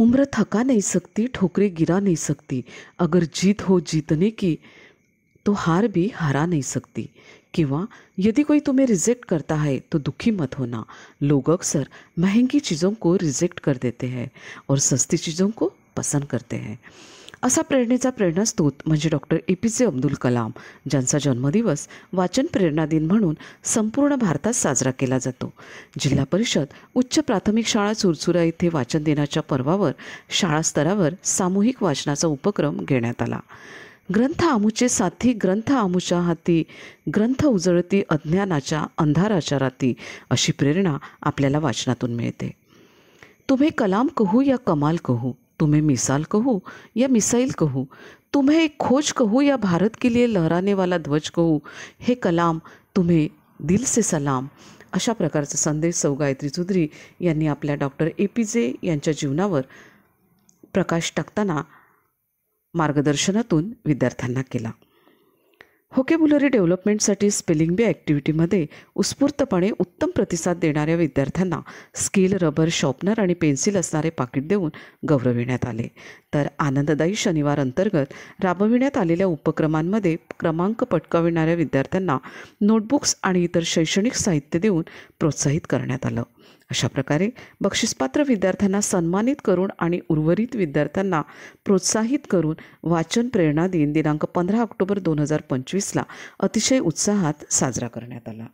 उम्र थका नहीं सकती, ठोकरें गिरा नहीं सकती, अगर जीत हो जीतने की तो हार भी हरा नहीं सकती। किंवा यदि कोई तुम्हें रिजेक्ट करता है तो दुखी मत होना, लोग अक्सर महंगी चीज़ों को रिजेक्ट कर देते हैं और सस्ती चीज़ों को पसंद करते हैं. असा प्रेरणेचा प्रेरणास्त्रोत म्हणजे डॉक्टर APJ अब्दुल कलाम, ज्यांचा जन्मदिवस वाचन प्रेरणा दिन म्हणून संपूर्ण भारतात साजरा केला जातो. जिल्हा परिषद उच्च प्राथमिक शाळा चुरचुरा येथे वाचन दिनाच्या पर्वावर शाळा स्तरावर सामूहिक वाचनाचा उपक्रम घेण्यात आला. ग्रंथ आमुचे साथी, ग्रंथ आमुच्या हाती, ग्रंथ उजळती अज्ञानाच्या अंधाराच्या राती, अशी प्रेरणा आपल्याला वाचनातून मिळते. तुम्हें कलाम कहूँ या कमाल कहूँ, तुम्हें मिसाल कहूँ या मिसाइल कहूँ, तुम्हें एक खोज कहूँ या भारत के लिए लहराने वाला ध्वज कहूँ, हे कलाम तुम्हें दिल से सलाम. अशा प्रकारचा संदेश सौ गायत्री चौधरी यांनी आपल्या डॉक्टर APJ यांच्या जीवनावर प्रकाश टाकताना मार्गदर्शनातून विद्यार्थ्यांना केला. व्होकॅब्युलरी डेव्हलपमेंटसाठी स्पेलिंग बी ॲक्टिव्हिटीमध्ये उत्स्फूर्तपणे उत्तम प्रतिसाद देणाऱ्या विद्यार्थ्यांना स्केल, रबर, शॉर्पनर आणि पेन्सिल असणारे पाकिट देऊन गौरविण्यात आले. तर आनंददायी शनिवार अंतर्गत राबविण्यात आलेल्या उपक्रमांमध्ये क्रमांक पटकाविणाऱ्या विद्यार्थ्यांना नोटबुक्स आणि इतर शैक्षणिक साहित्य देऊन प्रोत्साहित करण्यात आलं. अशा प्रकारे बक्षीसपात्र विद्यार्थ्यांना सन्मानित करून आणि उर्वरित विद्यार्थ्यांना प्रोत्साहित करून वाचन प्रेरणा दिन दिनांक 15 ऑक्टोबर 2025 अतिशय उत्साहात साजरा करण्यात आला.